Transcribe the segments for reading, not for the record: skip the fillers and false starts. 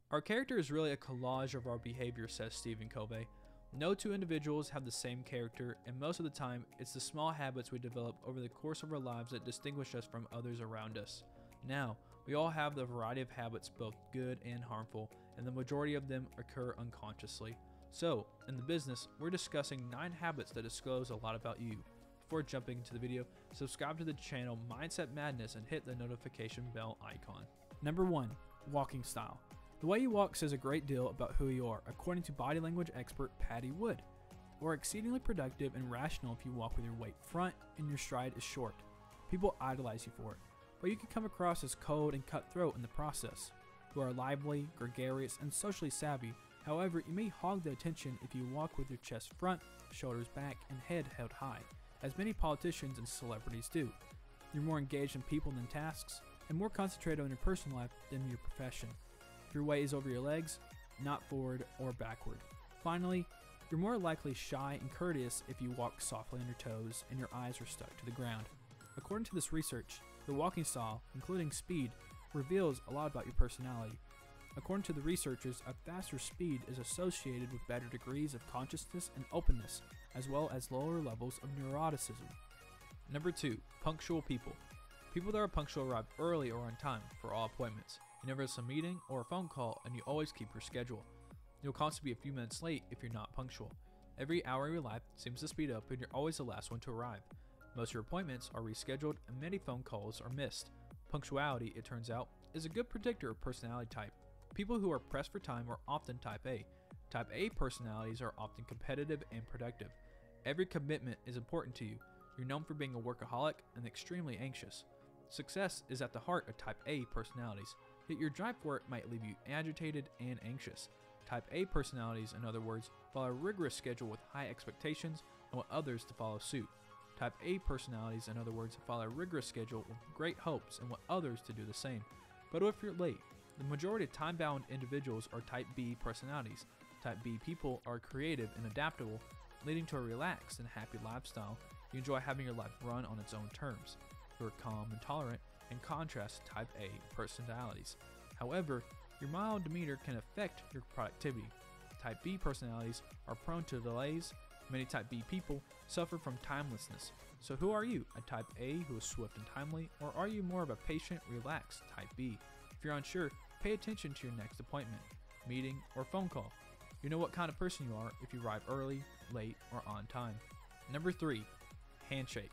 Our character is really a collage of our behavior, says Stephen Covey. No two individuals have the same character, and most of the time, it's the small habits we develop over the course of our lives that distinguish us from others around us. Now, we all have the variety of habits, both good and harmful, and the majority of them occur unconsciously. So, in the business, we're discussing 9 habits that disclose a lot about you. Before jumping into the video, subscribe to the channel Mindset Madness and hit the notification bell icon. Number 1. Walking style. The way you walk says a great deal about who you are, according to body language expert Patty Wood. You are exceedingly productive and rational if you walk with your weight front and your stride is short. People idolize you for it, but you can come across as cold and cutthroat in the process. You are lively, gregarious, and socially savvy. However, you may hog the attention if you walk with your chest front, shoulders back, and head held high, as many politicians and celebrities do. You're more engaged in people than tasks, and more concentrated on your personal life than your profession. If your weight is over your legs, not forward or backward. Finally, you're more likely shy and courteous if you walk softly on your toes and your eyes are stuck to the ground. According to this research, your walking style, including speed, reveals a lot about your personality. According to the researchers, a faster speed is associated with better degrees of consciousness and openness, as well as lower levels of neuroticism. Number 2. Punctual people. People that are punctual arrive early or on time for all appointments. You never miss a meeting or a phone call, and you always keep your schedule. You'll constantly be a few minutes late if you're not punctual. Every hour of your life seems to speed up, and you're always the last one to arrive. Most of your appointments are rescheduled, and many phone calls are missed. Punctuality, it turns out, is a good predictor of personality type. People who are pressed for time are often Type A. Type A personalities are often competitive and productive. Every commitment is important to you. You're known for being a workaholic and extremely anxious. Success is at the heart of Type A personalities, yet your drive for it might leave you agitated and anxious. Type A personalities, in other words, follow a rigorous schedule with high expectations and want others to follow suit. Type A personalities, in other words, follow a rigorous schedule with great hopes and want others to do the same. But if you're late, the majority of time-bound individuals are Type B personalities. Type B people are creative and adaptable, leading to a relaxed and happy lifestyle. You enjoy having your life run on its own terms. You're calm and tolerant, in contrast to Type A personalities. However, your mild demeanor can affect your productivity. Type B personalities are prone to delays. Many Type B people suffer from timelessness. So who are you, a Type A who is swift and timely, or are you more of a patient, relaxed Type B? If you're unsure, pay attention to your next appointment, meeting, or phone call. You know what kind of person you are if you arrive early, late, or on time. Number 3. Handshake.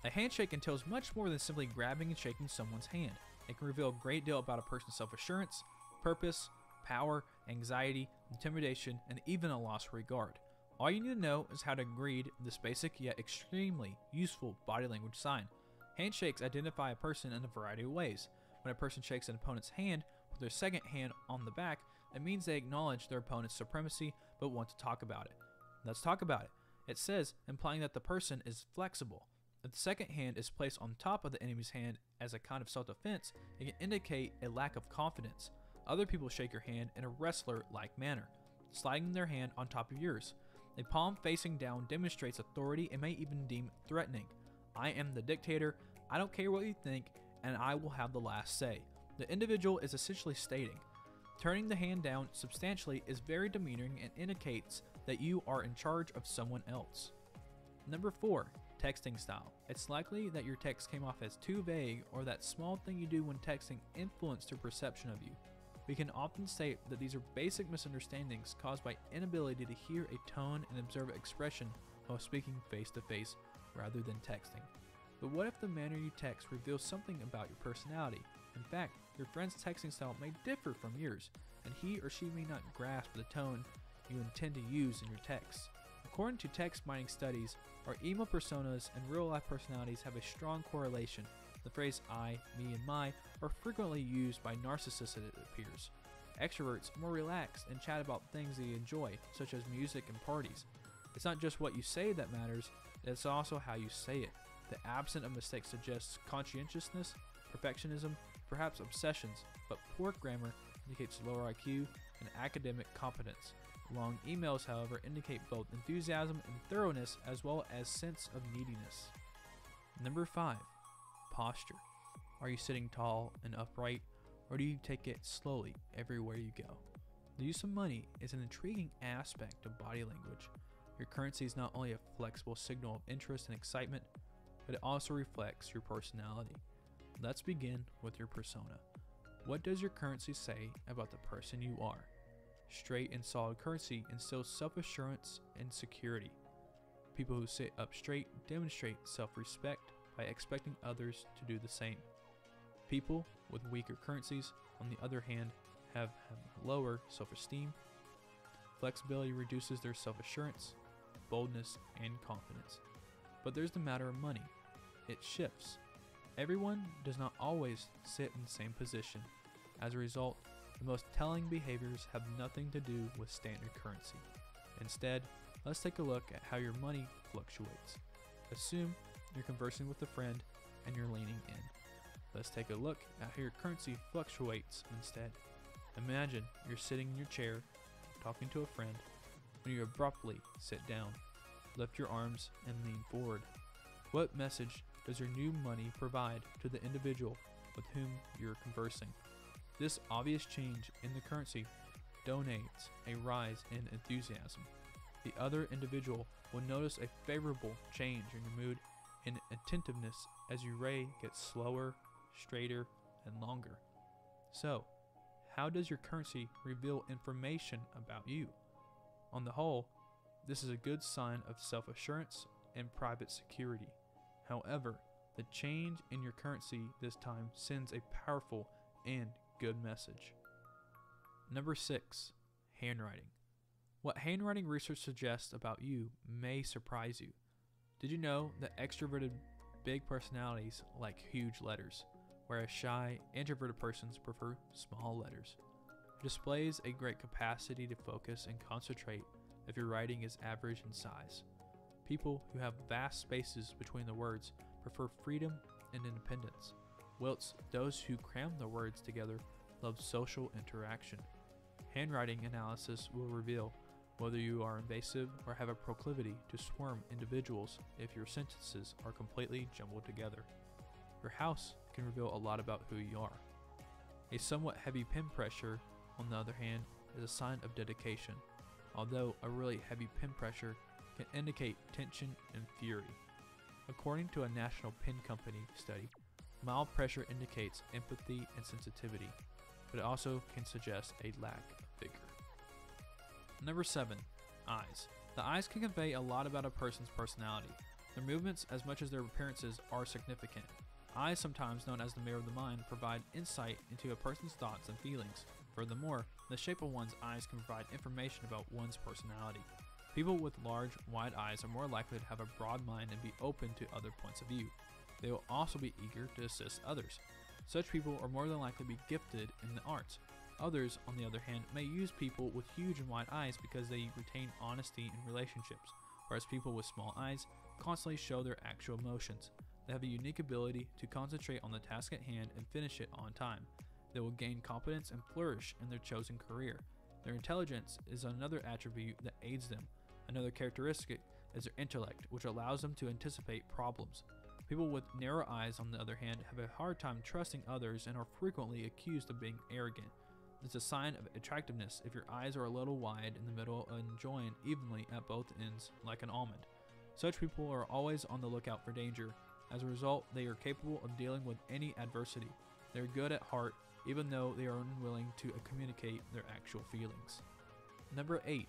A handshake entails much more than simply grabbing and shaking someone's hand. It can reveal a great deal about a person's self-assurance, purpose, power, anxiety, intimidation, and even a loss of regard. All you need to know is how to read this basic yet extremely useful body language sign. Handshakes identify a person in a variety of ways. When a person shakes an opponent's hand with their second hand on the back, it means they acknowledge their opponent's supremacy but want to talk about it. Let's talk about it. It says, implying that the person is flexible. If the second hand is placed on top of the enemy's hand as a kind of self-defense, it can indicate a lack of confidence. Other people shake your hand in a wrestler-like manner, sliding their hand on top of yours. A palm facing down demonstrates authority and may even deem threatening. I am the dictator, I don't care what you think, and I will have the last say. The individual is essentially stating, turning the hand down substantially is very demeaning and indicates that you are in charge of someone else. Number 4. Texting style. It's likely that your text came off as too vague, or that small thing you do when texting influenced your perception of you. We can often state that these are basic misunderstandings caused by inability to hear a tone and observe expression while speaking face to face rather than texting. But what if the manner you text reveals something about your personality? In fact, your friend's texting style may differ from yours, and he or she may not grasp the tone you intend to use in your texts. According to text mining studies, our email personas and real-life personalities have a strong correlation. The phrase I, me, and my are frequently used by narcissists, it appears. Extroverts are more relaxed and chat about things they enjoy, such as music and parties. It's not just what you say that matters, it's also how you say it. The absence of mistakes suggests conscientiousness, perfectionism, perhaps obsessions, but poor grammar indicates lower IQ and academic competence. Long emails, however, indicate both enthusiasm and thoroughness as well as sense of neediness. Number 5. Posture. Are you sitting tall and upright, or do you take it slowly everywhere you go? The use of money is an intriguing aspect of body language. Your currency is not only a flexible signal of interest and excitement, but it also reflects your personality. Let's begin with your persona. What does your currency say about the person you are? Straight and solid currency instills self-assurance and security. People who sit up straight demonstrate self-respect by expecting others to do the same. People with weaker currencies, on the other hand, have lower self-esteem. Flexibility reduces their self-assurance, boldness, and confidence. But there's the matter of money. It shifts. Everyone does not always sit in the same position. As a result, the most telling behaviors have nothing to do with standard currency. Instead, let's take a look at how your money fluctuates. Assume you're conversing with a friend and you're leaning in. Let's take a look at how your currency fluctuates instead. Imagine you're sitting in your chair, talking to a friend, when you abruptly sit down, lift your arms, and lean forward. What message does your new money provide to the individual with whom you're conversing? This obvious change in the currency donates a rise in enthusiasm. The other individual will notice a favorable change in your mood and attentiveness as your ray gets slower, straighter, and longer. So, how does your currency reveal information about you? On the whole, this is a good sign of self-assurance and private security. However, the change in your currency this time sends a powerful and good message. Number 6. Handwriting. What handwriting research suggests about you may surprise you. Did you know that extroverted big personalities like huge letters, whereas shy, introverted persons prefer small letters? It displays a great capacity to focus and concentrate if your writing is average in size. People who have vast spaces between the words prefer freedom and independence, whilst those who cram the words together love social interaction. Handwriting analysis will reveal whether you are invasive or have a proclivity to swarm individuals if your sentences are completely jumbled together. Your house can reveal a lot about who you are. A somewhat heavy pen pressure, on the other hand, is a sign of dedication, although a really heavy pen pressure can indicate tension and fury. According to a National Pen Company study, mild pressure indicates empathy and sensitivity, but it also can suggest a lack of vigor. Number 7. Eyes. The eyes can convey a lot about a person's personality. Their movements, as much as their appearances, are significant. Eyes, sometimes known as the mirror of the mind, provide insight into a person's thoughts and feelings. Furthermore, the shape of one's eyes can provide information about one's personality. People with large, wide eyes are more likely to have a broad mind and be open to other points of view. They will also be eager to assist others. Such people are more than likely to be gifted in the arts. Others, on the other hand, may use people with huge and wide eyes because they retain honesty in relationships, whereas people with small eyes constantly show their actual emotions. They have a unique ability to concentrate on the task at hand and finish it on time. They will gain competence and flourish in their chosen career. Their intelligence is another attribute that aids them. Another characteristic is their intellect, which allows them to anticipate problems. People with narrow eyes, on the other hand, have a hard time trusting others and are frequently accused of being arrogant. It's a sign of attractiveness if your eyes are a little wide in the middle and join evenly at both ends like an almond. Such people are always on the lookout for danger. As a result, they are capable of dealing with any adversity. They are good at heart, even though they are unwilling to communicate their actual feelings. Number 8.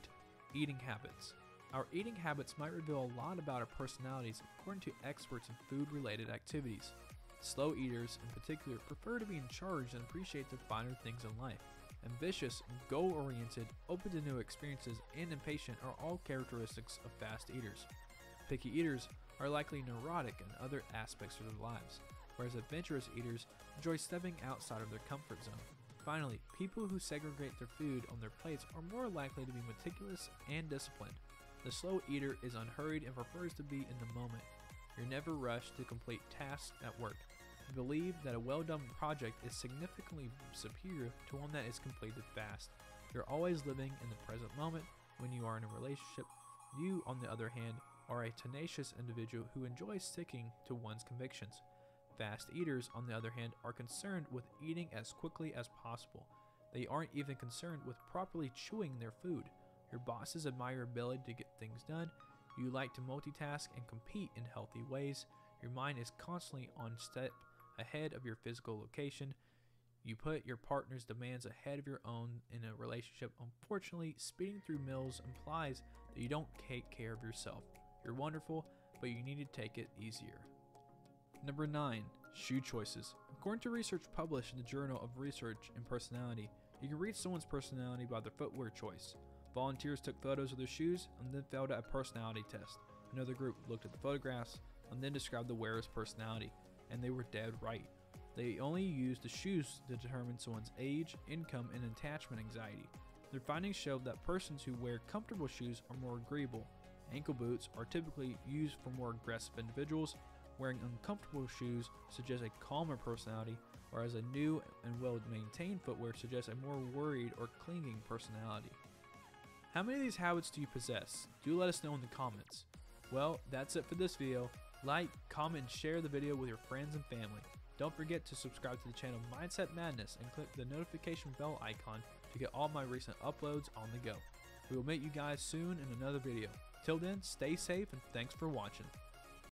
Eating habits. Our eating habits might reveal a lot about our personalities according to experts in food-related activities. Slow eaters, in particular, prefer to be in charge and appreciate the finer things in life. Ambitious, goal-oriented, open to new experiences, and impatient are all characteristics of fast eaters. Picky eaters are likely neurotic in other aspects of their lives, whereas adventurous eaters enjoy stepping outside of their comfort zone. Finally, people who segregate their food on their plates are more likely to be meticulous and disciplined. The slow eater is unhurried and prefers to be in the moment. You're never rushed to complete tasks at work. You believe that a well-done project is significantly superior to one that is completed fast. You're always living in the present moment when you are in a relationship. You, on the other hand, are a tenacious individual who enjoys sticking to one's convictions. Fast eaters, on the other hand, are concerned with eating as quickly as possible. They aren't even concerned with properly chewing their food. Your bosses admire your ability to get things done. You like to multitask and compete in healthy ways. Your mind is constantly on step ahead of your physical location. You put your partner's demands ahead of your own in a relationship. Unfortunately, speeding through meals implies that you don't take care of yourself. You're wonderful, but you need to take it easier. Number 9. Shoe choices. According to research published in the Journal of Research and Personality, you can read someone's personality by their footwear choice. Volunteers took photos of their shoes and then filled out a personality test. Another group looked at the photographs and then described the wearer's personality, and they were dead right. They only used the shoes to determine someone's age, income, and attachment anxiety. Their findings showed that persons who wear comfortable shoes are more agreeable. Ankle boots are typically used for more aggressive individuals. Wearing uncomfortable shoes suggests a calmer personality, whereas a new and well-maintained footwear suggests a more worried or clinging personality. How many of these habits do you possess? Do let us know in the comments. Well, that's it for this video. Like, comment, and share the video with your friends and family. Don't forget to subscribe to the channel Mindset Madness and click the notification bell icon to get all my recent uploads on the go. We will meet you guys soon in another video. Till then, stay safe and thanks for watching.